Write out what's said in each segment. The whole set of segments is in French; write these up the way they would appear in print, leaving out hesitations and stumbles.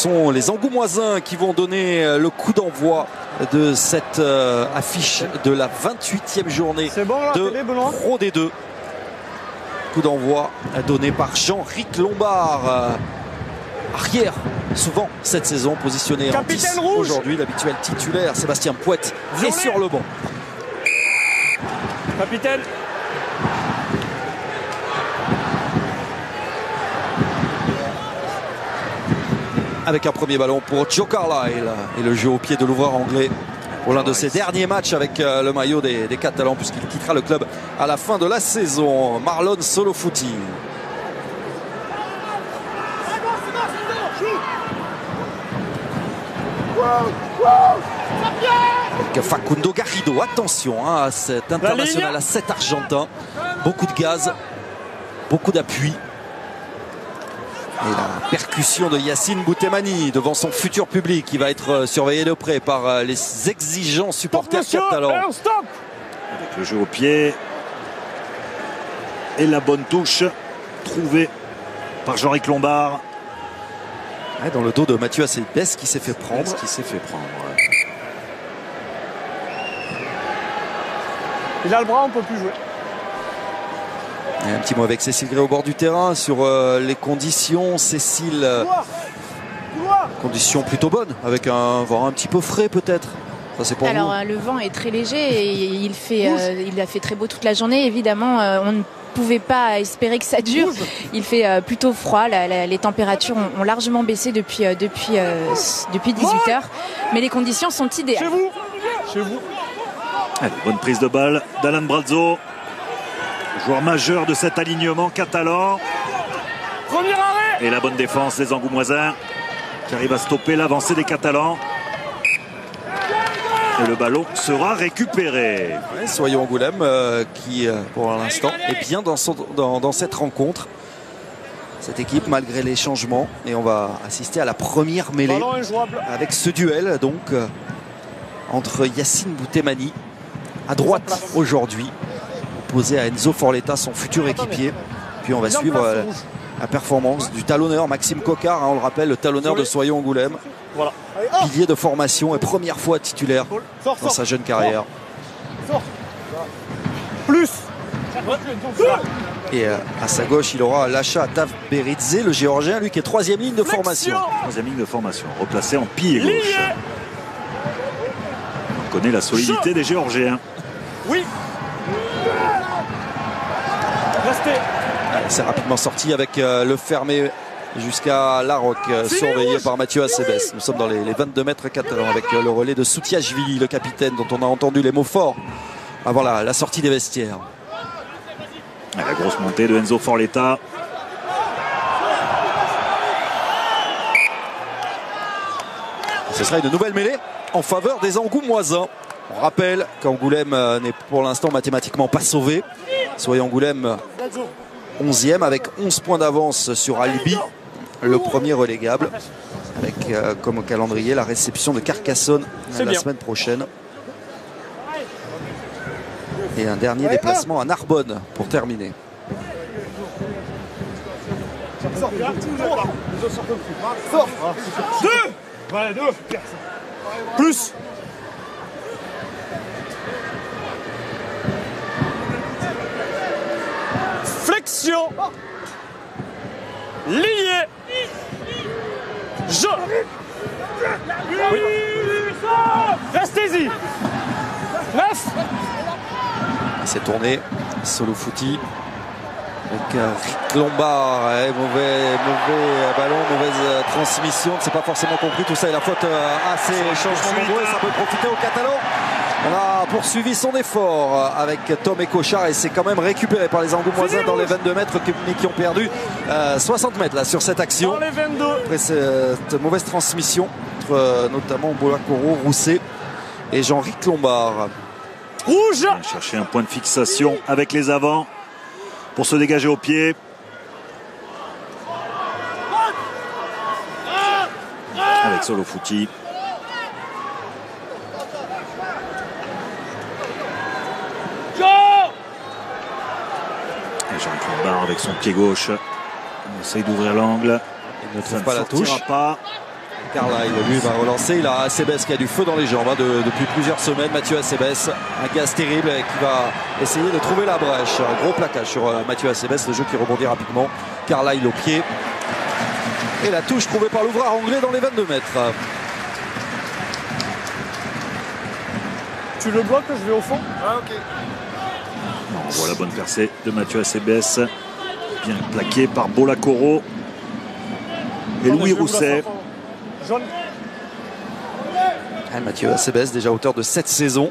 Ce sont les Angoumoisins qui vont donner le coup d'envoi de cette affiche de la 28e journée de Pro D2. Coup d'envoi donné par Jean-Ric Lombard, arrière souvent cette saison, positionné en 10. Aujourd'hui, l'habituel titulaire Sébastien Pouette est sur le banc. Capitaine. Avec un premier ballon pour Joe Carlisle et le jeu au pied de l'ouvreur anglais pour l'un de ses derniers matchs avec le maillot des Catalans, puisqu'il quittera le club à la fin de la saison. Marlon Solofuti. Avec Facundo Garrido, attention à cet international à 7 argentin. Beaucoup de gaz, beaucoup d'appui. Et la percussion de Yacine Boutemani devant son futur public qui va être surveillé de près par les exigeants supporters catalans. Avec le jeu au pied et la bonne touche trouvée par Jean-Ric Lombard. Ouais, dans le dos de Mathieu Acebes qui s'est fait prendre. Il a le bras, on ne peut plus jouer. Et un petit mot avec Cécile Gray au bord du terrain sur les conditions. Cécile, conditions plutôt bonnes, avec un vent un petit peu frais peut-être. Ça, c'est pour Alors vous. le vent est très léger et il a fait très beau toute la journée. Évidemment, on ne pouvait pas espérer que ça dure. Il fait plutôt froid. Les températures ont largement baissé depuis 18h. Mais les conditions sont idéales. Chez vous. Allez, bonne prise de balle d'Alan Brazzo, joueur majeur de cet alignement catalan. Premier arrêt. Et la bonne défense des Angoumoisins qui arrive à stopper l'avancée des Catalans. Et le ballon sera récupéré. Ouais, Soyons Angoulême qui pour l'instant est bien dans cette rencontre. Cette équipe malgré les changements. Et on va assister à la première mêlée avec ce duel donc entre Yacine Boutemani à droite aujourd'hui, opposé à Enzo Forletta, son futur équipier. Puis on va suivre la performance du talonneur Maxime Coquard, on le rappelle, le talonneur de Soyons Angoulême. Voilà. Pilier de formation et première fois titulaire dans sa jeune carrière. Plus. Et à sa gauche, il aura Lacha Tavberidze, le géorgien, lui qui est troisième ligne de formation. Troisième ligne de formation, replacé en pilier gauche. On connaît la solidité des Géorgiens. Oui. Restez. C'est rapidement sorti avec le fermé jusqu'à Larocque, surveillé par Mathieu Acebes. Nous sommes dans les 22 mètres catalans avec le relais de Soutiashvili, le capitaine dont on a entendu les mots forts avant la sortie des vestiaires. La grosse montée de Enzo Forletta. Ce sera une nouvelle mêlée en faveur des Angoumoisins. On rappelle qu'Angoulême n'est pour l'instant mathématiquement pas sauvé. Soyons Angoulême 11e avec 11 points d'avance sur Albi, le premier relégable, avec comme calendrier la réception de Carcassonne la semaine prochaine. Et un dernier déplacement à Narbonne pour terminer. Deux. Plus. Flexion. Lié. Je. Oui. Restez-y. 9. Il s'est tourné, Solofuti avec Ric Lombard, mauvais ballon, mauvaise transmission, c'est pas forcément compris tout ça et la faute à ces changements nombreux, ça peut profiter aux Catalans. On a poursuivi son effort avec Tom et Cochard et c'est quand même récupéré par les Angoumoisins dans les 22 mètres mais qui ont perdu 60 mètres là, sur cette action. Après cette mauvaise transmission entre notamment Bolakoro, Rousset et Jean-Ric Lombard. Rouge. Chercher un point de fixation avec les avants pour se dégager au pied. Avec Solofuti. Et Jean-Ric Lombard avec son pied gauche. On essaye d'ouvrir l'angle. Il ne trouve pas la touche. Pas. Carlyle, lui, va relancer. Il a Acebes qui a du feu dans les jambes depuis plusieurs semaines. Mathieu Acebes, un gaz terrible qui va essayer de trouver la brèche. Un gros plaquage sur Mathieu Acebes, le jeu qui rebondit rapidement. Carlyle au pied. Et la touche trouvée par l'ouvreur anglais dans les 22 mètres. Tu le bloques, je vais au fond. Ah, ok. On voit la bonne percée de Mathieu Acebes. Bien plaqué par Bolakoro. Et Louis Rousset. Jaune. Mathieu Acebes, déjà auteur de 7 saisons.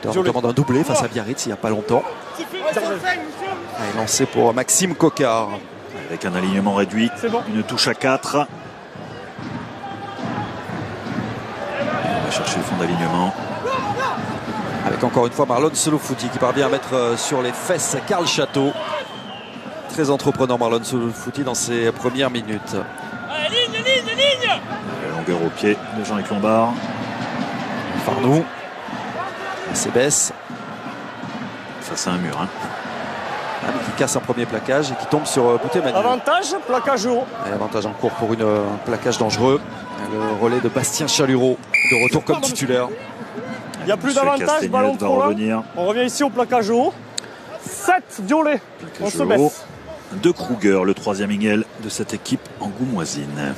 Auteur notamment d'un doublé face à Biarritz il n'y a pas longtemps. Et lancé pour Maxime Coquard. Avec un alignement réduit. Bon. Une touche à 4. On va chercher le fond d'alignement. Avec encore une fois Marlon Solofouti qui parvient à mettre sur les fesses Karl Château. Très entreprenant Marlon Solofouti dans ses premières minutes. La longueur au pied de Jean-Luc Lombard. Farnou. Acebes. Face à un mur. Hein. Qui casse un premier plaquage et qui tombe sur Bouté-Manu. Avantage, plaquage haut. Avantage en cours pour un plaquage dangereux. Le relais de Bastien Chalureau de retour comme titulaire. Il n'y a plus d'avantage, ballon trop loin. On revient ici au plaquage haut. 7 violets. On se baisse. De Kruger, le troisième Ingel de cette équipe angoumoisine.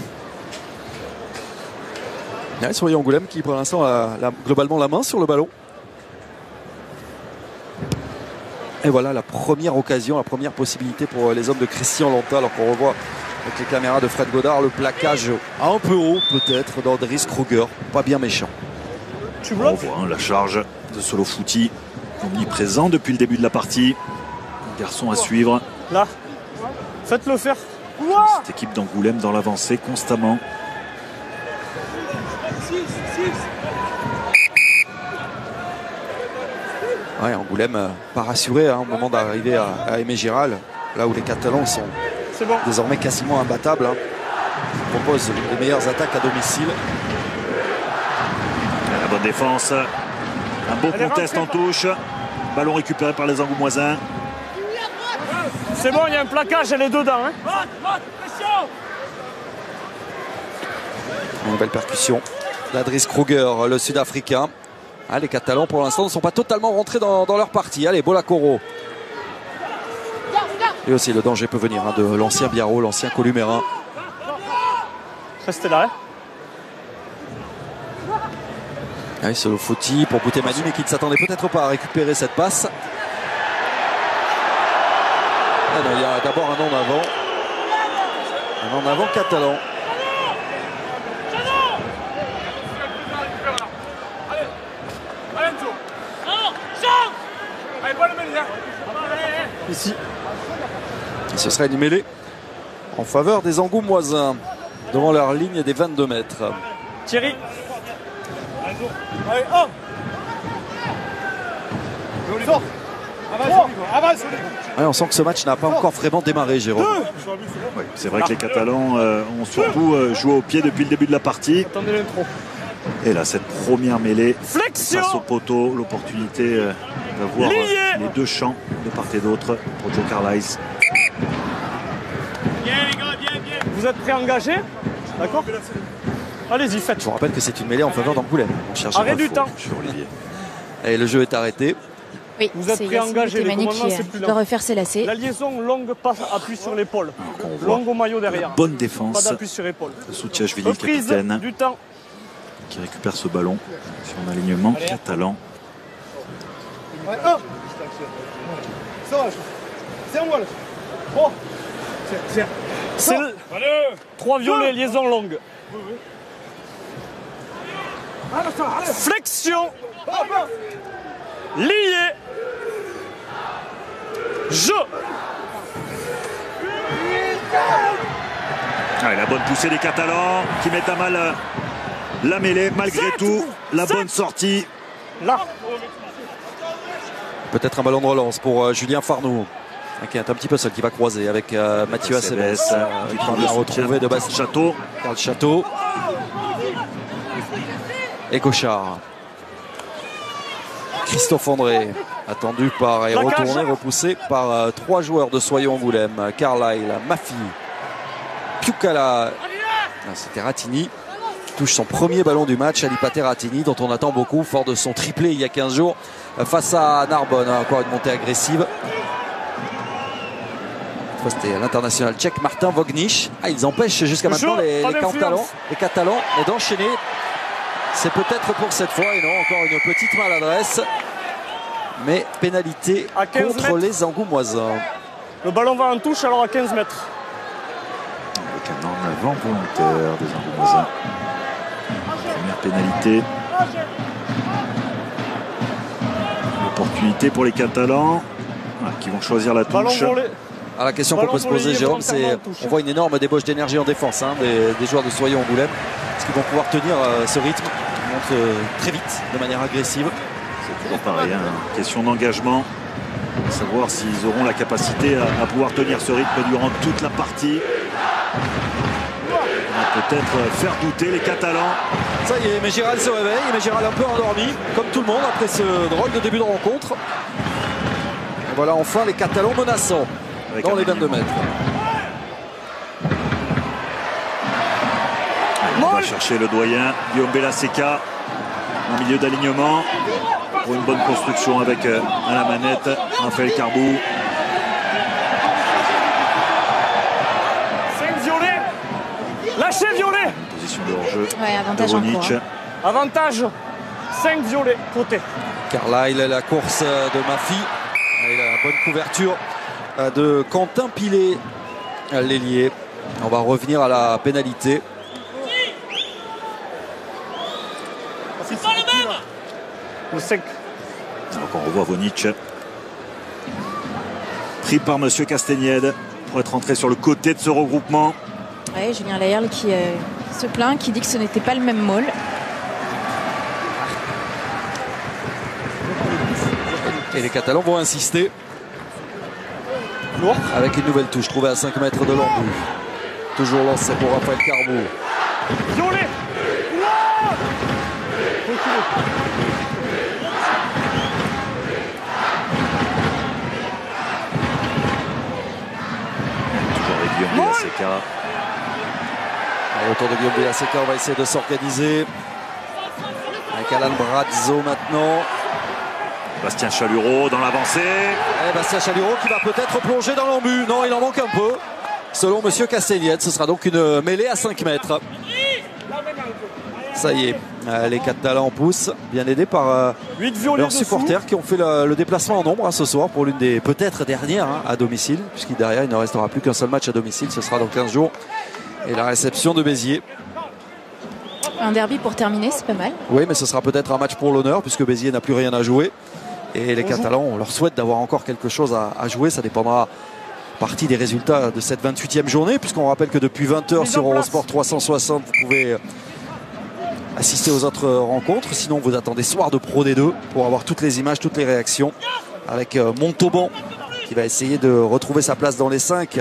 Souriant Angoulême qui pour l'instant a globalement la main sur le ballon. Et voilà la première occasion, la première possibilité pour les hommes de Christian Lanta, alors qu'on revoit avec les caméras de Fred Godard le plaquage un peu haut peut-être d'Andris Kruger, pas bien méchant. Tu On bloques. voit la charge de Solofouti, omniprésent depuis le début de la partie. Un garçon à suivre. Là. Faites-le faire. Cette équipe d'Angoulême dans l'avancée constamment. Ouais, Angoulême pas rassuré au moment d'arriver à Aimé Giral, là où les Catalans sont Bon. désormais quasiment imbattables. Ils proposent les meilleures attaques à domicile. La bonne défense. Un beau contest en touche. Ballon récupéré par les Angoumoisins. C'est bon, il y a un plaquage, elle est dedans. Hein. Une belle percussion d'Andris Kruger, le Sud-Africain. Les Catalans pour l'instant ne sont pas totalement rentrés dans leur partie. Allez, Bolakoro. Et aussi le danger peut venir de l'ancien Biarro, l'ancien Columérin. Restez là. Solofouti pour Bouté-Manu, mais qui ne s'attendait peut-être pas à récupérer cette passe. Non, il y a d'abord un en avant. Un en avant catalan. Ici. Et ce serait une mêlée en faveur des Angoumoisins devant leur ligne des 22 mètres. Thierry. Allez, oh. On sent que ce match n'a pas encore vraiment démarré, Jérôme. Oui, c'est vrai que les Catalans ont surtout joué au pied depuis le début de la partie. Attendez l'intro. Et là, cette première mêlée Flexion. face au poteau, l'opportunité d'avoir les deux champs de part et d'autre pour Joe Carlyle. Vous êtes pré-engagé. D'accord. Allez-y, faites. Je vous rappelle que c'est une mêlée en faveur d'Angoulême. On cherche Arrêt du temps. Et le jeu est arrêté. Oui, Vous êtes c'est pré-engagé, Yacine le Bouté-Manu commandement, c'est qui plus doit lent. refaire ses lacets. La liaison longue passe, appui sur l'épaule. On voit Longue au maillot derrière. bonne Pas défense d'appui sur l'épaule. de Soutiachvili, le Reprise capitaine, du temps. qui récupère ce ballon sur un alignement catalan. Ouais, un. C'est un wall. Oh. C'est le... 3 violets, liaison longue. Flexion. Lié. Jeu. La bonne poussée des Catalans qui mettent à mal la mêlée. Malgré tout, la bonne sortie. Là. Peut-être un ballon de relance pour Julien Farnou, qui est un petit peu seul, qui va croiser avec Mathieu Acebes, qui prend bien retrouvé de Bastien Château. Karl Château et Gauchard. Christophe André, attendu par et retourné, repoussé par 3 joueurs de Soyons Angoulême. Carlyle, Mafi, Piukala, c'était Ratini, touche son premier ballon du match, Ali Pateratini, dont on attend beaucoup, fort de son triplé il y a 15 jours face à Narbonne. Encore une montée agressive. C'était l'international tchèque Martin Vognich. Ils empêchent jusqu'à maintenant les Catalans d'enchaîner. C'est peut-être pour cette fois, et non, encore une petite maladresse. Mais pénalité contre les Angoumoisins. Le ballon va en touche alors à 15 mètres. Avec un en avant volontaire des Angoumoisins. Première pénalité. Opportunité pour les Catalans qui vont choisir la touche. La question qu'on peut se poser, Jérôme, c'est on voit une énorme débauche d'énergie en défense des joueurs de Soyons-Angoulême. Est-ce qu'ils vont pouvoir tenir ce rythme? Ils montent très vite, de manière agressive. C'est toujours pareil, question d'engagement. Savoir s'ils auront la capacité à pouvoir tenir ce rythme durant toute la partie. Peut-être faire douter les Catalans. Ça y est, Mégiral se réveille. Mégiral un peu endormi, comme tout le monde, après ce drôle de début de rencontre. Et voilà enfin les Catalans menaçants dans les 22 mètres. On va chercher le doyen, Guillaume Bellaseca, en milieu d'alignement. Pour une bonne construction avec à la manette Raphaël Carbou. 5 violets. Lâchez violet. Position de hors-jeu. Ouais, avantage encore. Avantage. 5 violets côté. Carlyle, la course de Mafi. Et la bonne couverture de Quentin Pilet, l'ailier. On va revenir à la pénalité. Le 5. Donc on revoit Vonic. Pris par Monsieur Castagnède pour être entré sur le côté de ce regroupement. Ouais, Julien Layerle qui se plaint, qui dit que ce n'était pas le même maul. Et les Catalans vont insister avec une nouvelle touche trouvée à 5 mètres de l'embout. Toujours lancé pour Raphaël Carbou. Violet. Guillaume Bellaseca. Autour de Guillaume Bellaseca, on va essayer de s'organiser. Avec Alan Brazzo maintenant. Bastien Chalureau dans l'avancée. Et Bastien Chalureau qui va peut-être plonger dans l'embut. Non, il en manque un peu. Selon Monsieur Castagnède, ce sera donc une mêlée à 5 mètres. Ça y est, les Catalans poussent, bien aidés par leurs supporters qui ont fait le déplacement en nombre ce soir pour l'une des peut-être dernières à domicile, puisqu'il derrière il ne restera plus qu'un seul match à domicile, ce sera dans 15 jours. Et la réception de Béziers. Un derby pour terminer, c'est pas mal. Oui, mais ce sera peut-être un match pour l'honneur, puisque Béziers n'a plus rien à jouer. Et les Catalans, on leur souhaite d'avoir encore quelque chose à jouer, ça dépendra partie des résultats de cette 28e journée, puisqu'on rappelle que depuis 20h sur Eurosport 360, vous pouvez assister aux autres rencontres. Sinon, vous attendez soir de Pro D2 pour avoir toutes les images, toutes les réactions, avec Montauban qui va essayer de retrouver sa place dans les 5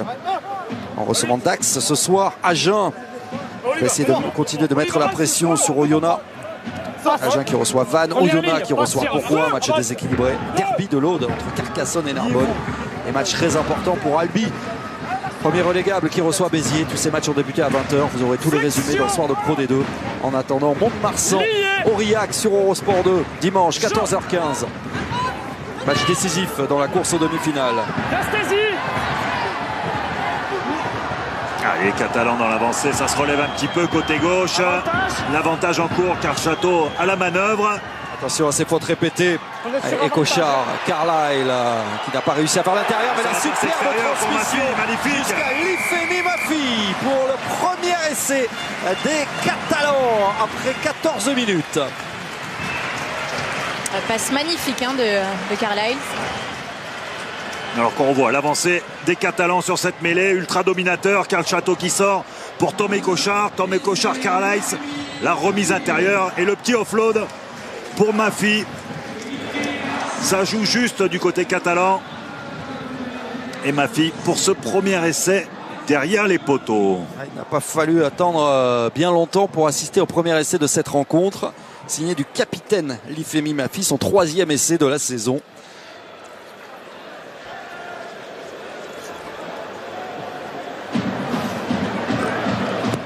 en recevant Dax ce soir. Agen va essayer de continuer de mettre la pression sur Oyonnax. Agen qui reçoit Vannes, Oyonnax qui reçoit Pourquoi, match déséquilibré. Derby de l'Aude entre Carcassonne et Narbonne. Et match très important pour Albi, premier relégable, qui reçoit Béziers. Tous ces matchs ont débuté à 20h. Vous aurez tous les résumés dans le soir de Pro D2. En attendant, Mont-de-Marsan, Aurillac sur Eurosport 2, dimanche 14h15. Match décisif dans la course aux demi-finales. Les Catalans dans l'avancée, ça se relève un petit peu côté gauche. L'avantage en cours car Château à la manœuvre. Attention à ces fautes répétées. Et Cochard, Carlyle qui n'a pas réussi à faire l'intérieur, mais la superbe transmission jusqu'à Lifeni Mafi pour le premier essai des Catalans après 14 minutes. Passe magnifique de Carlyle. Alors qu'on revoit l'avancée des Catalans sur cette mêlée, ultra dominateur, Karl Château qui sort pour Tomé Cochard, Carlyle, la remise intérieure et le petit offload pour Mafi. Ça joue juste du côté catalan. Et Mafi pour ce premier essai derrière les poteaux. Il n'a pas fallu attendre bien longtemps pour assister au premier essai de cette rencontre. Signé du capitaine Lifemi Mafi, son 3e essai de la saison.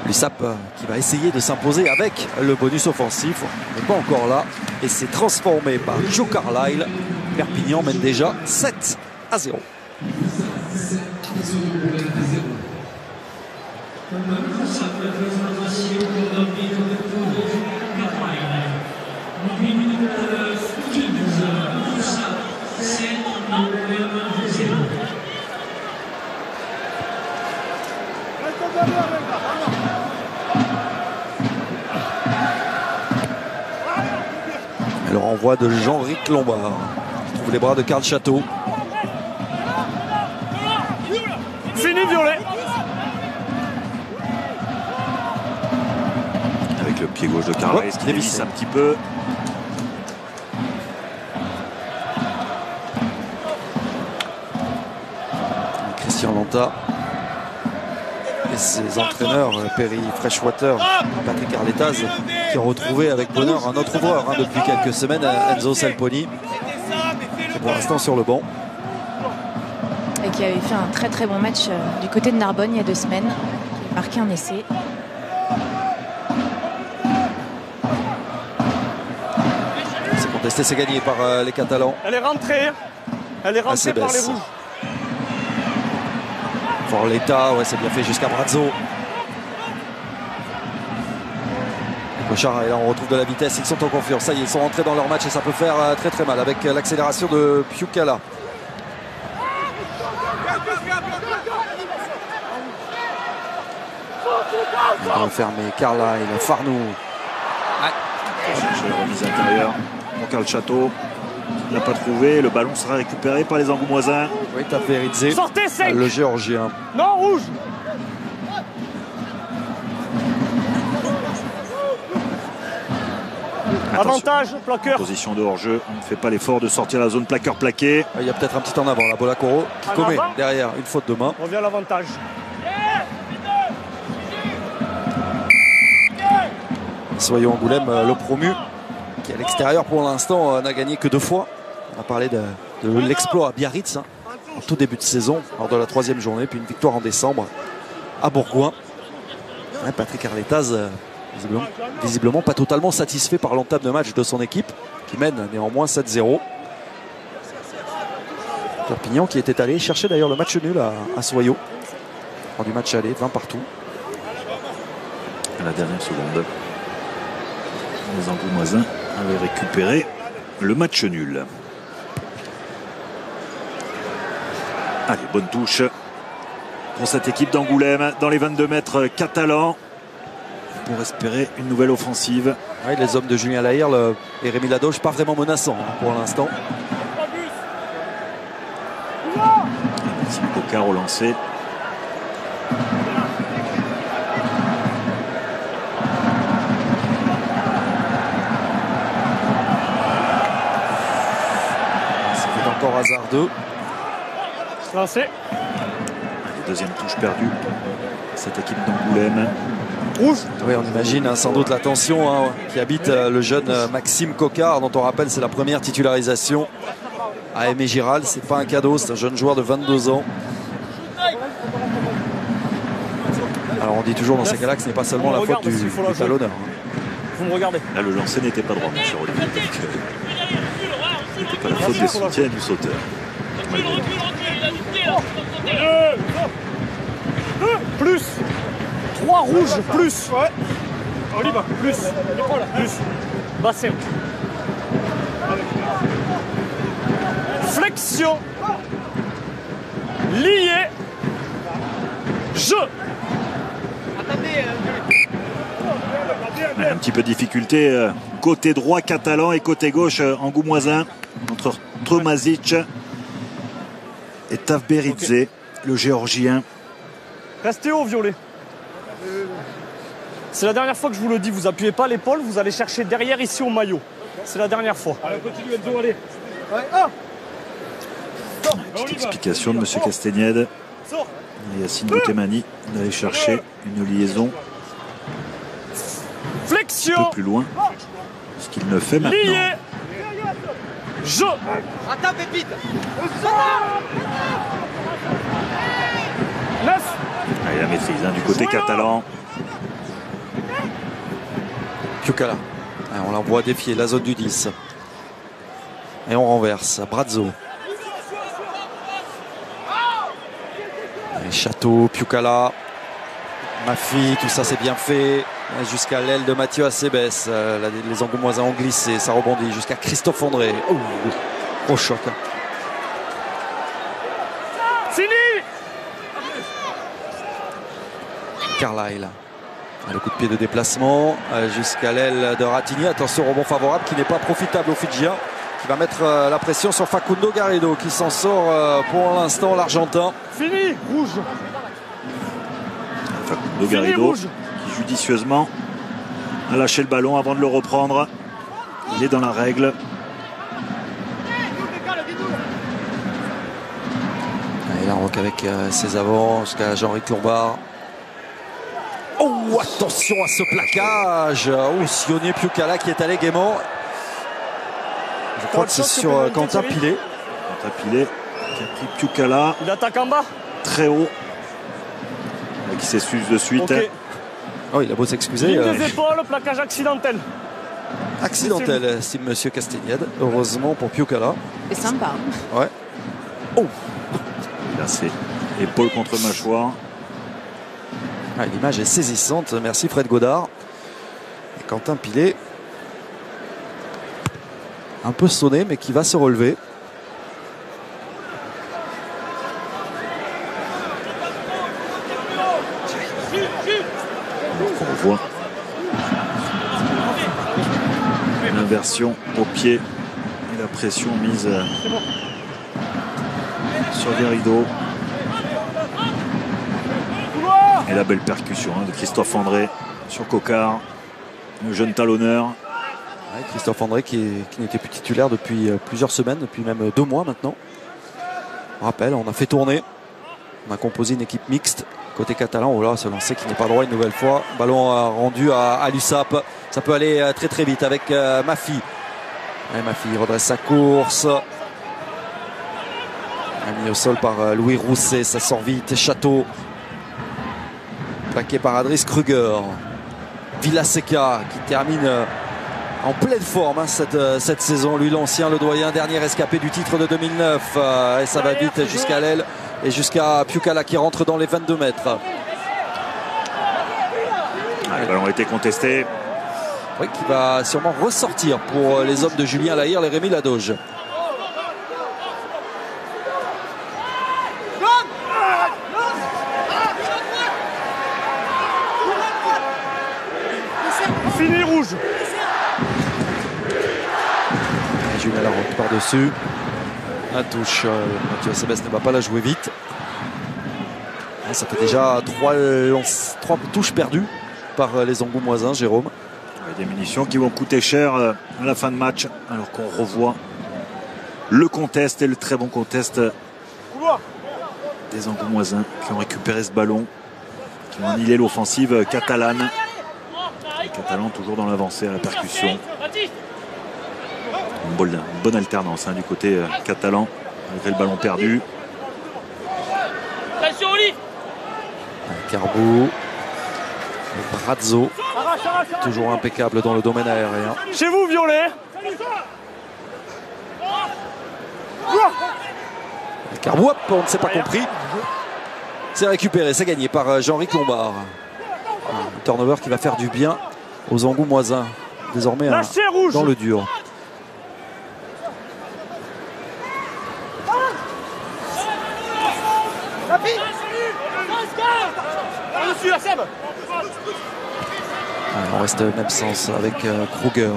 L'USAP qui va essayer de s'imposer avec le bonus offensif. On n'est pas encore là. Et c'est transformé par Joe Carlisle. Perpignan mène déjà 7-0. Et le renvoi de Jean-Ric Lombard. Il trouve les bras de Karl Château. Fini violet. Avec le pied gauche de Carlisle qui dévisse un petit peu. Christian Lanta et ses entraîneurs Perry Freshwater, Patrick Arletaz, qui ont retrouvé avec bonheur un autre ouvreur depuis quelques semaines, Enzo Salponi, qui est pour l'instant sur le banc. Et qui avait fait un très très bon match du côté de Narbonne il y a 2 semaines. Il a marqué un essai. C'est contesté, c'est gagné par les Catalans. Elle est rentrée. Elle est rentrée par les rouges. Fort l'état, ouais, c'est bien fait jusqu'à Brazzo. Cochard, et là on retrouve de la vitesse, ils sont en confiance. Ça y est, ils sont rentrés dans leur match et ça peut faire très très mal avec l'accélération de Piukala. Fermé, Carlisle, Farnou. Chercher la remise intérieure pour Karl Château. Il n'a pas trouvé. Le ballon sera récupéré par les Angoumoisins. Oui, Tafveridze, sortez sec. le Géorgien. Non, rouge. Avantage, plaqueur. Position de hors-jeu. On ne fait pas l'effort de sortir la zone plaqueur-plaqué. Il y a peut-être un petit en avant là, Bolacoro qui commet derrière une faute de main. On revient à l'avantage. Soyons Angoulême, le promu, qui à l'extérieur pour l'instant n'a gagné que 2 fois. On a parlé de l'exploit à Biarritz en tout début de saison, lors de la 3e journée, puis une victoire en décembre à Bourgoin. Ouais, Patrick Arletaz, visiblement pas totalement satisfait par l'entame de match de son équipe, qui mène néanmoins 7-0. Perpignan qui était allé chercher d'ailleurs le match nul à Soyaux. Du match aller, 20 partout. À la dernière seconde, les Angoumoisins avaient récupéré le match nul. Allez, bonne touche pour cette équipe d'Angoulême dans les 22 mètres catalans pour espérer une nouvelle offensive. Ouais, les hommes de Julien Lahirle et Rémi Ladoche pas vraiment menaçants pour l'instant. Maxime Coquard au lancer. C'est encore hasardeux. Lancé. Deuxième touche perdue. Cette équipe d'Angoulême. Rouge. Oui, on imagine sans doute la tension qui habite le jeune Maxime Coquard, dont on rappelle c'est la première titularisation à Aimé Giral. C'est pas un cadeau, c'est un jeune joueur de 22 ans. Alors on dit toujours dans ces cas-là que ce n'est pas seulement la faute du talonneur. Vous me regardez. Là, le lancer n'était pas droit, mon cher Olivier. Ce n'était pas la faute des soutiens du sauteur. Plus 3 rouges, plus. Ouais. Oliva, plus. Plus. Bassin. Flexion. Lié. Jeu. Un petit peu de difficulté côté droit catalan et côté gauche angoumoisin entre Tomazic et Tafveridze, le géorgien. Restez haut, violet. C'est la dernière fois que je vous le dis, vous appuyez pas l'épaule, vous allez chercher derrière ici au maillot. C'est la dernière fois. Allez, continue Enzo, allez. Petite explication de M. Castagnède et Yacine Boutemani d'aller chercher une liaison Flexion. un peu plus loin, ce qu'il ne fait maintenant. Lié. Jeu. Attends, Pépite. 9. Allez, la maîtrise du côté catalan. Piukala. On l'envoie défier la zone du 10. Et on renverse. Brazzo. Et Château, Piukala. Mafi, tout ça c'est bien fait. Jusqu'à l'aile de Mathieu Acebes. Les Angoumoisins ont glissé. Ça rebondit jusqu'à Christophe André. Gros choc. Fini. Carlisle. Le coup de pied de déplacement jusqu'à l'aile de Ratigny. Attention, rebond favorable qui n'est pas profitable aux Fidjiens. Qui va mettre la pression sur Facundo Garrido qui s'en sort pour l'instant, l'Argentin. Fini, rouge. Facundo Garrido qui judicieusement a lâché le ballon avant de le reprendre. Il est dans la règle. Et là, on rock avec ses avants jusqu'à Jean-Ric Lombard. Oh, attention à ce plaquage. Sione Piukala qui est allé gaiement. Je crois que c'est sur Quentin Pilet. Quentin Pilet qui a pris Piukala. Il attaque en bas. Très haut. Qui s'excuse de suite. Okay. Oh, il a beau s'excuser. Ligne des épaules, plaquage accidentel. Accidentel, estime Monsieur Castagnède. Heureusement pour Piukala. C'est sympa. Ouais. Oh. Là, c'est épaule contre mâchoire. L'image est saisissante. Merci Fred Godard. Et Quentin Pilet. Un peu sonné, mais qui va se relever. On voit l'inversion au pied et la pression mise sur Garrido. Et la belle percussion de Christophe André sur Coquard, le jeune talonneur. Ouais, Christophe André qui n'était plus titulaire depuis plusieurs semaines, depuis même 2 mois maintenant. On rappelle, on a fait tourner, on a composé une équipe mixte côté catalan. Oh là, ce lancer qui n'est pas droit une nouvelle fois. Ballon rendu à l'USAP. Ça peut aller très très vite avec Mafi. Et Mafi redresse sa course. Mis au sol par Louis Rousset, ça sort vite. Château. Plaqué par Adris Kruger. Villaseca qui termine en pleine forme cette saison. Lui l'ancien, le doyen, dernier escapé du titre de 2009. Et ça va vite jusqu'à l'aile et jusqu'à Piukala qui rentre dans les 22 mètres. Le ballon a été contesté. Oui, qui va sûrement ressortir pour les hommes de Julien Lahire, les Rémi Ladoge. Fini, rouge. Julien Larocque par-dessus. La touche. Mathieu Acebes ne va pas la jouer vite. Ça fait déjà 3 touches perdues par les Angoumoisins, Jérôme. Des munitions qui vont coûter cher à la fin de match, alors qu'on revoit le contest et le très bon contest des Angoumoisins qui ont récupéré ce ballon, qui ont annihilé l'offensive catalane. Les Catalans toujours dans l'avancée à la percussion. Une bonne alternance du côté catalan, malgré le ballon perdu. Carbou, Brazzo, toujours impeccable dans le domaine aérien. Chez vous, Violet. Carbou, hop, on ne s'est pas compris. C'est récupéré, c'est gagné par Jean-Ric Lombard. Un turnover qui va faire du bien aux Angoumoisins. Désormais dans le dur. On reste au même sens avec Kruger.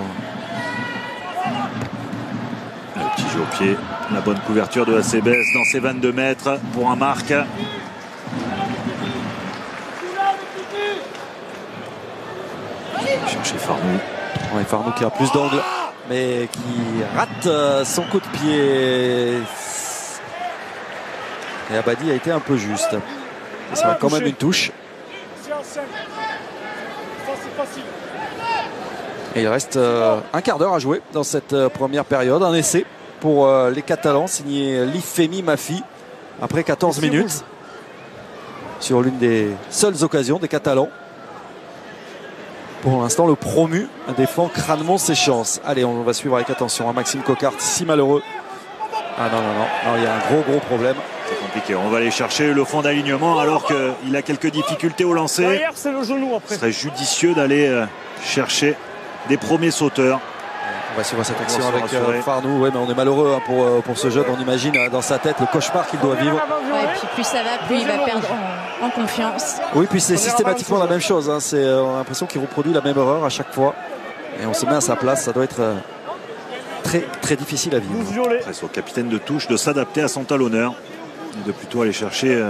Le petit jeu au pied, la bonne couverture de Acebes dans ses 22 mètres pour un marque. Chercher Farnou. Ouais, Farnou qui a plus d'angle, mais qui rate son coup de pied. Et Abadi a été un peu juste. Ça sera quand même une touche. Et il reste un quart d'heure à jouer dans cette première période. Un essai pour les Catalans, signé Lifemi Mafi, après 14 minutes. Sur l'une des seules occasions des Catalans. Pour l'instant, le promu défend crânement ses chances. Allez, on va suivre avec attention. Hein. Maxime Coquart, si malheureux. Ah non, il y a un gros problème. C'est compliqué. On va aller chercher le fond d'alignement alors qu'il a quelques difficultés au lancer. Derrière, c'est le genou après. Ce serait judicieux d'aller chercher des premiers sauteurs. On va suivre cette action avec Farnou. Ouais, mais on est malheureux hein, pour ce jeune. On imagine dans sa tête le cauchemar qu'il doit vivre. Ouais, et puis plus ça va, plus il va perdre en confiance. Oui, puis c'est systématiquement la même chose. Hein. On a l'impression qu'il reproduit la même erreur à chaque fois. Et on se met à sa place. Ça doit être très difficile à vivre. Après, c'est au capitaine de touche de s'adapter à son talonneur et de plutôt aller chercher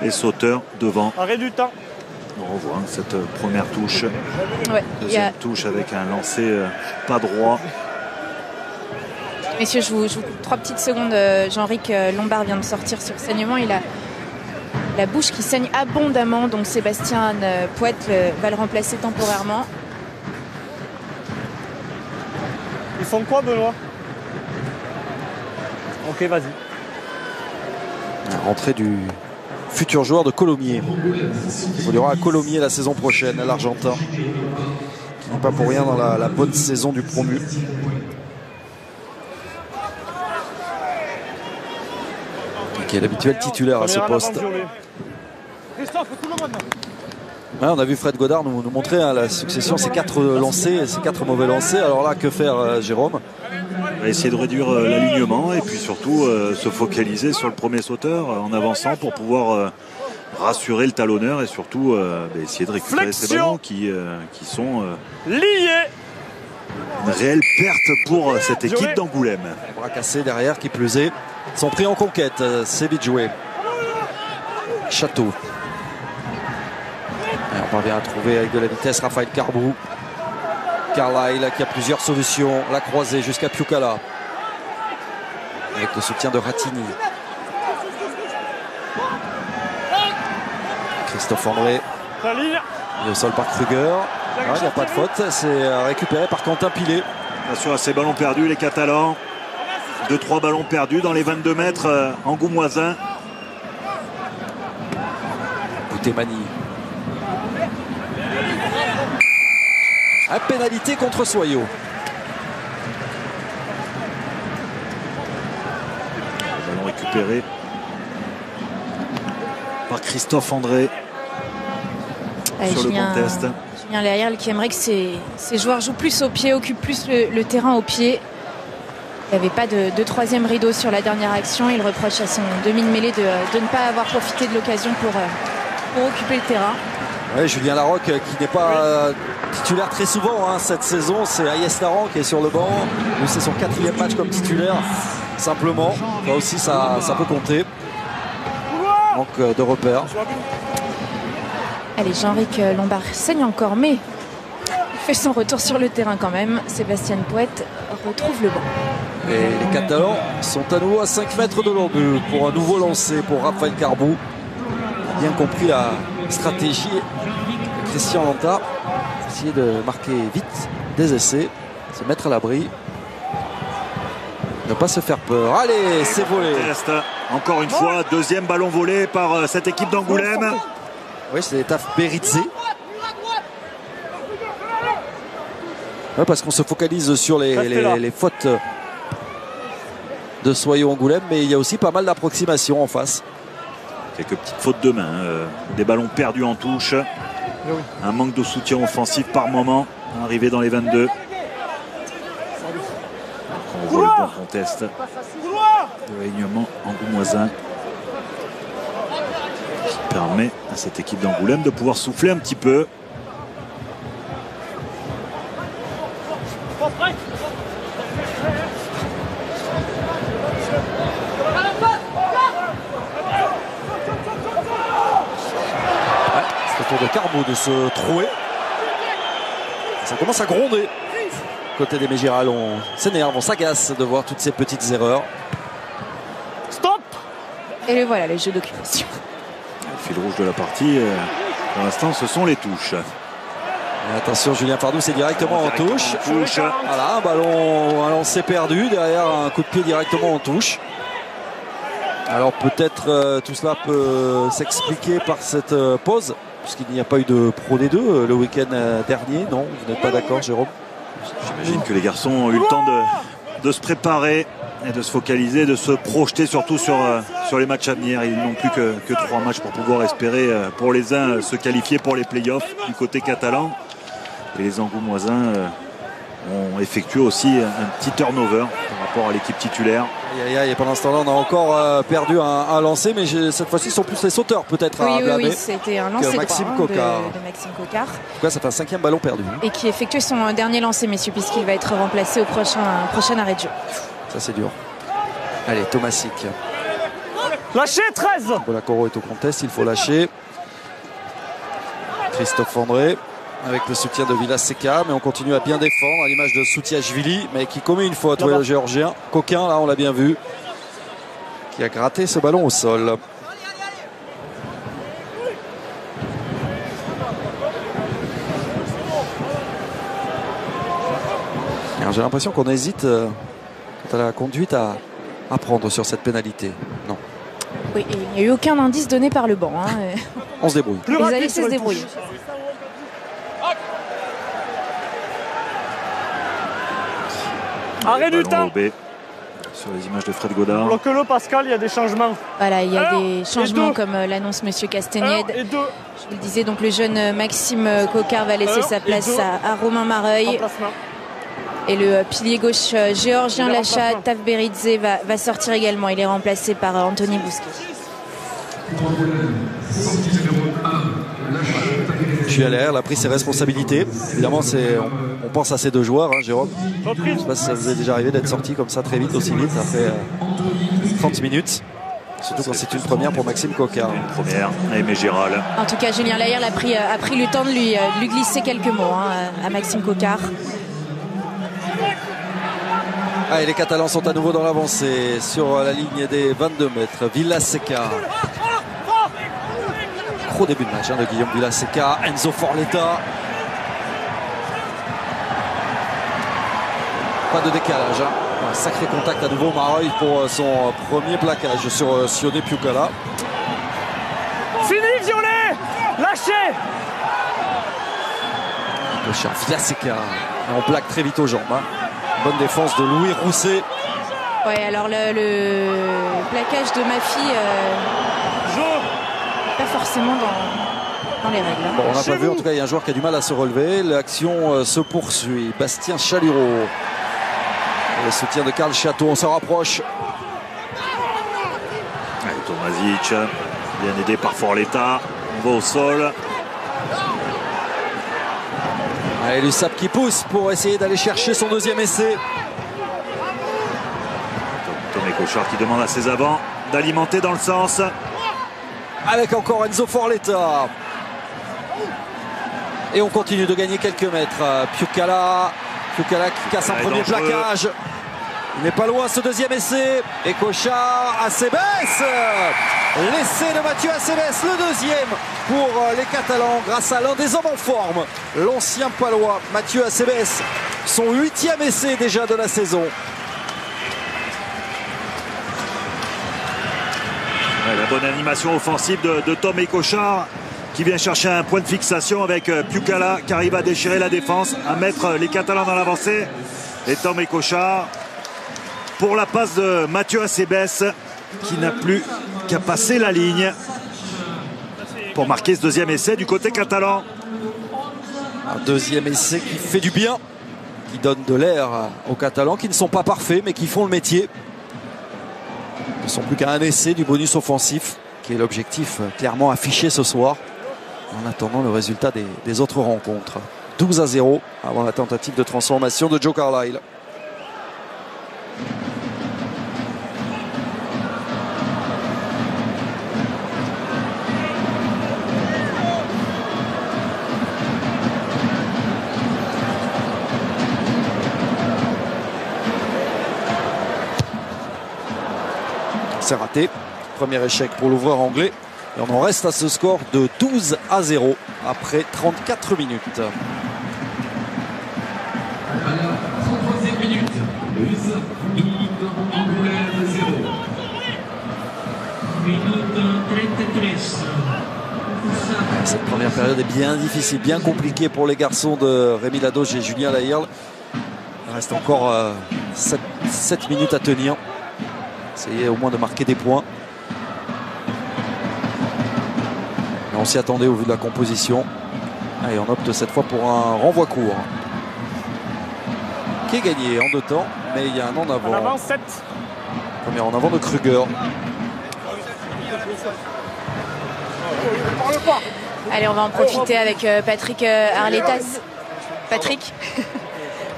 les sauteurs devant. Arrêt du temps. On revoit hein, cette première touche. Ouais, deuxième touche avec un lancer pas droit. Messieurs, je vous coupe 3 petites secondes. Jean-Ric Lombard vient de sortir sur saignement. Il a la bouche qui saigne abondamment. Donc Sébastien Poète va le remplacer temporairement. Ils font quoi, Benoît? Ok, vas-y. Rentrée du futur joueur de Colomiers. Il évoluera à Colomiers la saison prochaine, à l'Argentin. Qui n'est pas pour rien dans la bonne saison du promu. Qui est l'habituel titulaire à ce poste. Ouais, on a vu Fred Godard nous montrer hein, la succession, ces 4 lancers, ces 4 mauvais lancers. Alors là, que faire Jérôme? On va essayer de réduire l'alignement et puis surtout se focaliser sur le premier sauteur en avançant pour pouvoir rassurer le talonneur et surtout essayer de récupérer ces ballons qui sont liés. Une réelle perte pour cette équipe d'Angoulême. Bras cassés derrière, qui plus est, sont pris en conquête. C'est vite joué. Château. Et on parvient à trouver avec de la vitesse Raphaël Carbou. Carlyle qui a plusieurs solutions. La croisée jusqu'à Piukala. Avec le soutien de Rattini. Christophe André. Il est au sol par Kruger. Il n'y a pas de faute. C'est récupéré par Quentin Pilet. Attention à ces ballons perdus, les Catalans. 2-3 ballons perdus dans les 22 mètres angoumoisins. Boutemani. À pénalité contre Soyot. Ballon récupéré par Christophe André sur le contest. Julien Lerrière qui aimerait que ses joueurs jouent plus au pied, occupent plus le terrain au pied. Il n'y avait pas de troisième rideau sur la dernière action. Il reproche à son demi de mêlée de ne pas avoir profité de l'occasion pour occuper le terrain. Ouais, Julien Larocque qui n'est pas titulaire très souvent hein, cette saison. C'est Aïs Laran qui est sur le banc. C'est son 4e match comme titulaire. Simplement, là aussi ça peut compter. Manque de repères. Allez, Jean-Ric Lombard saigne encore, mais il fait son retour sur le terrain quand même. Sébastien Poète retrouve le banc. Et les Catalans sont à nouveau à 5 mètres de leur but pour un nouveau lancer pour Raphaël Carbou. Bien compris la stratégie de Christian Lanta. Essayer de marquer vite des essais, se mettre à l'abri, ne pas se faire peur. Allez, c'est volé. Encore une fois, deuxième ballon volé par cette équipe d'Angoulême. Oui, c'est Taf Beridze. Ouais, parce qu'on se focalise sur les fautes de Soyot Angoulême, mais il y a aussi pas mal d'approximations en face. Quelques petites fautes de main, des ballons perdus en touche, un manque de soutien offensif par moment, arrivé dans les 22. On voit le bon contest de l'alignement angoumoisin qui permet à cette équipe d'Angoulême de pouvoir souffler un petit peu. De Carbou de se trouer. Ça commence à gronder. Côté des Mégirales, on s'énerve, on s'agace de voir toutes ces petites erreurs. Stop! Et le voilà, les jeux d'occupation. Le fil rouge de la partie, pour l'instant, ce sont les touches. Et attention, Julien Fardou, c'est directement en touche. Voilà, un ballon, un lancer perdu. Derrière, un coup de pied directement en touche. Alors peut-être tout cela peut s'expliquer par cette pause puisqu'il n'y a pas eu de Pro D2 le week-end dernier. Non, vous n'êtes pas d'accord, Jérôme? J'imagine que les garçons ont eu le temps de se préparer et de se focaliser, de se projeter surtout sur les matchs à venir. Ils n'ont plus que 3 matchs pour pouvoir espérer pour les uns se qualifier pour les playoffs du côté catalan. Et les Angoumoisins ont effectué aussi un petit turnover par rapport à l'équipe titulaire. Et pendant ce temps-là, on a encore perdu un lancer, mais cette fois-ci, ce sont plus les sauteurs peut-être à blâmer. Oui, c'était un lancer Maxime droit Coquard. de Maxime Coquard. En tout cas, ça fait un 5e ballon perdu. Et qui effectue son dernier lancer, messieurs, puisqu'il va être remplacé au prochain arrêt de jeu. Ça, c'est dur. Allez, Tomasic. Lâchez, 13. Bolacoro est au contest, il faut lâcher. Christophe André avec le soutien de Villaseca, mais on continue à bien défendre à l'image de Soutiashvili, mais qui commet une faute, le géorgien. Coquin, là, on l'a bien vu, qui a gratté ce ballon au sol. J'ai l'impression qu'on hésite quant à la conduite à prendre sur cette pénalité. Non. Oui, il n'y a eu aucun indice donné par le banc. On se débrouille. Ils allaient se débrouiller. Arrêt du temps. Sur les images de Fred Godard. Bloque-le, Pascal, il y a des changements. Voilà, il y a des changements comme l'annonce Monsieur Castagnède. Je vous le disais, donc le jeune Maxime Coquard va laisser sa place à Romain Mareuil. Et le pilier gauche géorgien Lacha Tavberidze va sortir également. Il est remplacé par Anthony Bousquet. JLR, elle a pris ses responsabilités. Évidemment, on pense à ces deux joueurs, hein, Jérôme. Je ne sais pas si ça vous est déjà arrivé d'être sorti comme ça très vite, aussi vite, après 30 minutes. Surtout quand c'est une première pour Maxime Coquard. Une première, Aimé Giral. En tout cas, Julien Layerle a pris le temps de lui glisser quelques mots à Maxime Coquard. Et les Catalans sont à nouveau dans l'avancée sur la ligne des 22 mètres. Villaseca. Gros début de match de Guillaume Villaseca. Enzo Forletta. Pas de décalage. Un sacré contact à nouveau. Mareuil pour son premier plaquage sur Sione Piukala. Fini, Violet. Lâchez. Le cher Villaseca. On plaque très vite aux jambes. Bonne défense de Louis Rousset. Oui, alors le plaquage de Mafi pas forcément dans les règles. Bon, on n'a pas vu, en tout cas il y a un joueur qui a du mal à se relever. L'action se poursuit. Bastien Chalureau. Le soutien de Karl Château, on se rapproche. Tomasic, bien aidé par Forletta. On va au sol. Allez, Lussap qui pousse pour essayer d'aller chercher son deuxième essai. Tomé Cochard qui demande à ses avants d'alimenter dans le sens. Avec encore Enzo Forletta. Et on continue de gagner quelques mètres. Piukala qui casse un premier plaquage. Il n'est pas loin ce deuxième essai. Et Cochard, Acebes. L'essai de Mathieu Acebes, le deuxième pour les Catalans grâce à l'un des hommes en forme, l'ancien Palois Mathieu Acebes, son 8e essai déjà de la saison. La bonne animation offensive de Tomé Cochard qui vient chercher un point de fixation avec Piukala qui arrive à déchirer la défense, à mettre les Catalans dans l'avancée. Et Tomé Cochard pour la passe de Mathieu Acebes qui n'a plus qu'à passer la ligne pour marquer ce deuxième essai du côté catalan. Un deuxième essai qui fait du bien, qui donne de l'air aux Catalans qui ne sont pas parfaits mais qui font le métier. Ils ne sont plus qu'à un essai du bonus offensif qui est l'objectif clairement affiché ce soir en attendant le résultat des autres rencontres. 12-0 avant la tentative de transformation de Joe Carlyle. C'est raté. Premier échec pour l'ouvreur anglais. Et on en reste à ce score de 12-0 après 34 minutes. À la 33e minute, Angoulême 0. Minute 33. Cette première période est bien difficile, bien compliquée pour les garçons de Rémi Ladoche et Julien Lahirle. Il reste encore 7 minutes à tenir. Essayez au moins de marquer des points. Mais on s'y attendait au vu de la composition. Et on opte cette fois pour un renvoi court. Qui est gagné en 2 temps, mais il y a un en avant. En avant, 7. Premier en avant de Kruger. Allez, on va en profiter avec Patrick Arletas. Patrick,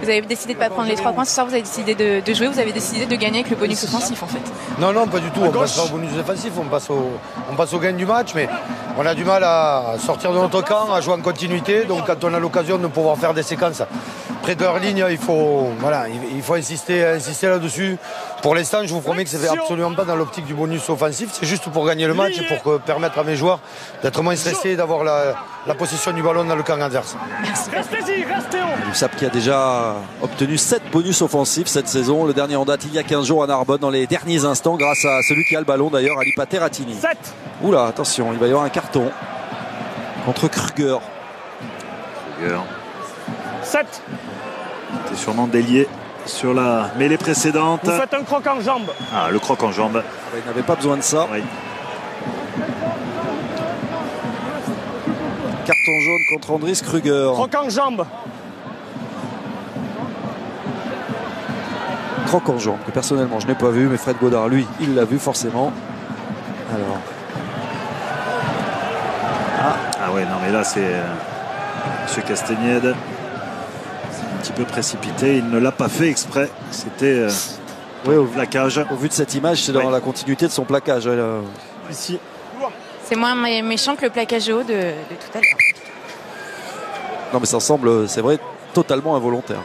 vous avez décidé de ne pas prendre les 3 points ce soir, vous avez décidé de jouer, vous avez décidé de gagner avec le bonus offensif en fait. Non, pas du tout, on passe pas au bonus offensif, on passe au gain du match, mais on a du mal à sortir de notre camp, à jouer en continuité, donc quand on a l'occasion de pouvoir faire des séquences près de leur ligne, il faut insister là-dessus. Pour l'instant, je vous promets que ce n'est absolument pas dans l'optique du bonus offensif, c'est juste pour gagner le match et pour permettre à mes joueurs d'être moins stressés et d'avoir la possession du ballon dans le camp adverse. Restez-y, restez haut. L'USAP qui a déjà obtenu 7 bonus offensifs cette saison. Le dernier en date il y a 15 jours à Narbonne dans les derniers instants grâce à celui qui a le ballon d'ailleurs, Ali Pateratini. 7. Oula, attention, il va y avoir un carton contre Kruger. 7. C'était sûrement délié sur la mêlée précédente. Vous faites un croc en jambe. Ah, le croc en jambe. Il n'avait pas besoin de ça. Oui. Carton jaune contre Andris Kruger. Croc en jambe. Croc en jambe que personnellement je n'ai pas vu, mais Fred Godard lui il l'a vu forcément. Alors. Ah ouais, non mais là c'est M. Castagnède. C'est un petit peu précipité, il ne l'a pas fait exprès. C'était au plaquage. Au vu de cette image, c'est dans la continuité de son plaquage. Ici. C'est moins méchant que le plaquage haut de tout à l'heure. Non mais ça semble, c'est vrai, totalement involontaire.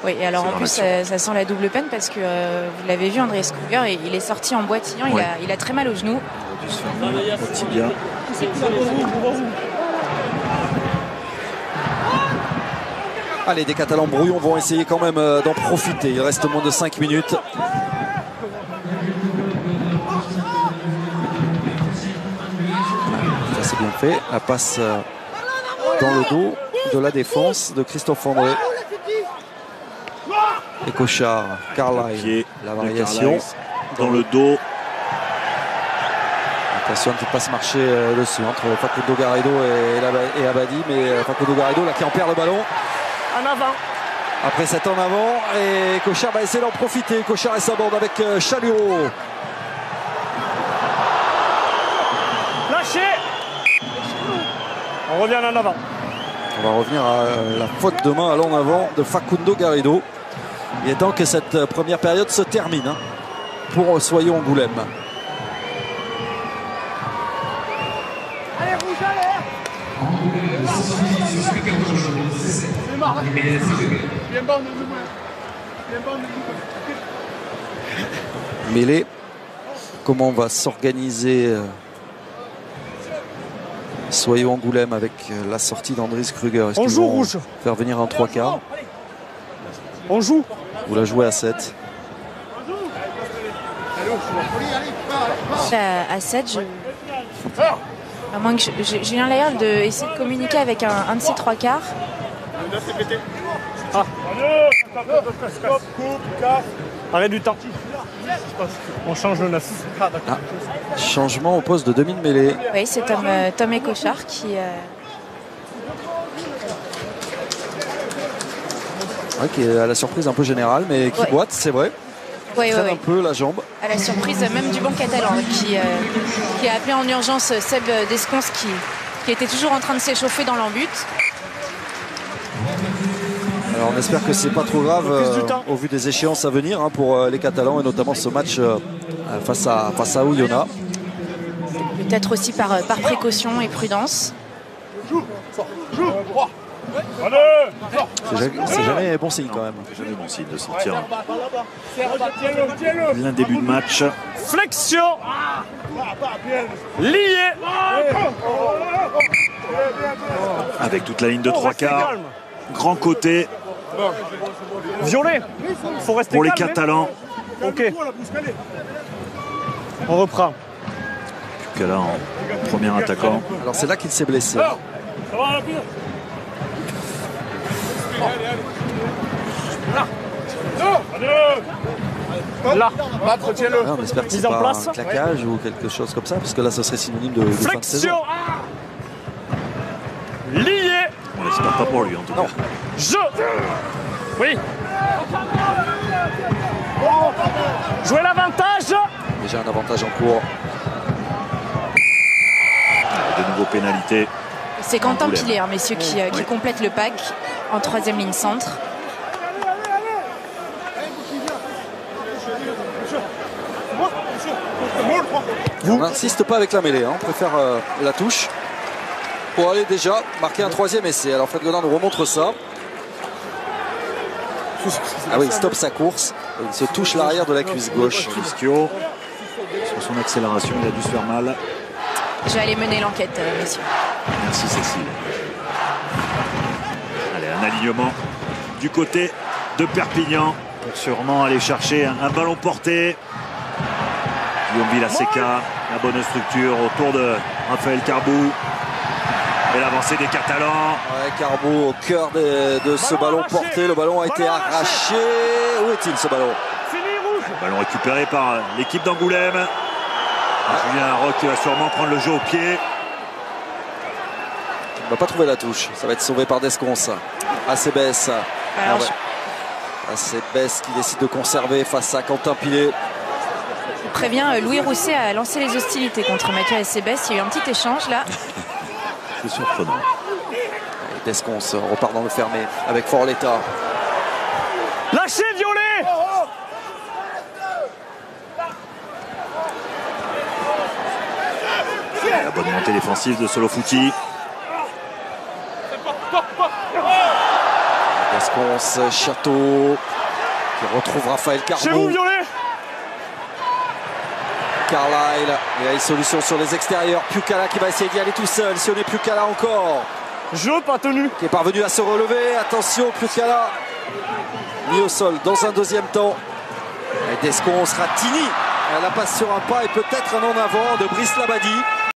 Oui, et alors en plus ça sent la double peine parce que vous l'avez vu, Andreas Kruger, il est sorti en boitillant, il a très mal au genou. Au tibia. Allez, des Catalans brouillons vont essayer quand même d'en profiter. Il reste moins de 5 minutes. Ça c'est bien fait. La passe dans le dos de la défense de Christophe André. Et Cochard, Carlisle, la variation. Dans le dos. Attention, ne pas se marcher dessus entre Facundo Garrido et Abadi, mais Facundo Garrido là qui en perd le ballon. En avant. Après cet en avant, et Cochard va essayer d'en profiter. Cochard et sa bande avec Chalureau. Lâchez. On revient en avant. On va revenir à la faute de main à l'en avant de Facundo Garrido. Il est temps que cette première période se termine pour Soyons Angoulême. Allez, rouge, allez. Mêlée. Comment on va s'organiser Soyons Angoulême avec la sortie d'Andris Kruger? On joue rouge. Faire venir un 3/4. On joue. Vous la jouez à 7. À 7, à moins que Julien Lahirle essayer de communiquer avec un de ses 3/4. Arrêt du temps. On change le 9. Changement au poste de demi de mêlée. Oui, c'est Tom et Cochard qui... Ouais, qui est à la surprise un peu générale, mais qui boite, c'est vrai. Oui, traîne un peu la jambe. À la surprise même du banc catalan qui a appelé en urgence Seb Descons qui était toujours en train de s'échauffer dans l'embut. Alors on espère que c'est pas trop grave au vu des échéances à venir pour les Catalans et notamment ce match face à Oyonnax. Peut-être aussi par précaution et prudence. C'est jamais bon signe quand même. C'est jamais bon signe de sortir l'un début de match. Flexion. Lié. Avec toute la ligne de 3/4. Grand côté. Violet. Faut rester pour les calme, Catalans. Ok. On reprend. Pucala en premier attaquant. Alors c'est là qu'il s'est blessé. Ça va, rapide. Là, retiens-le. On espère que c'est Mise en pas place. un claquage ou quelque chose comme ça, parce que là ce serait synonyme de fin de saison. Flexion. Lié. On l'espère pas pour lui en tout cas. Je. Oui. Jouer l'avantage. Déjà un avantage en cours. De nouveau pénalité. C'est Quentin Pilet, hein, messieurs, qui complète le pack en troisième ligne centre. On n'insiste pas avec la mêlée, hein. On préfère la touche pour aller déjà marquer un troisième essai. Alors Fred Godin nous remontre ça. Ah oui, il stoppe sa course. Il se touche l'arrière de la cuisse gauche. Ischio, sur son accélération, il a dû se faire mal. Je vais aller mener l'enquête, messieurs. Merci Cécile. Allez, un alignement du côté de Perpignan pour sûrement aller chercher un ballon porté. Guillaume Villaseca, la bonne structure autour de Raphaël Carbou. Et l'avancée des Catalans. Ouais, Carbou au cœur de ce ballon porté. Le ballon a été arraché. Où est-il ce ballon? Ballon récupéré par l'équipe d'Angoulême. Julien Larocque qui va sûrement prendre le jeu au pied. Il ne va pas trouver la touche. Ça va être sauvé par Desconce. Acebes. Acebes qui décide de conserver face à Quentin Pilet. Je préviens, Louis Rousset a lancé les hostilités contre Mathieu Acebes. Il y a eu un petit échange là. C'est surprenant. Desconce repart dans le fermé avec Forletta. Lâchez, violet. La bonne montée défensive de Solofuti. Desconce, Château qui retrouve Raphaël Chez vous, Carbou. violet. Carlisle, il y a une solution sur les extérieurs. Pucala qui va essayer d'y aller tout seul. Si on est Pucala encore, Jeu pas tenu. qui est parvenu à se relever. Attention, Pucala mis au sol dans un deuxième temps. Et Desconce, Ratini. La passe sur un pas et peut-être un en avant de Brice Labadie.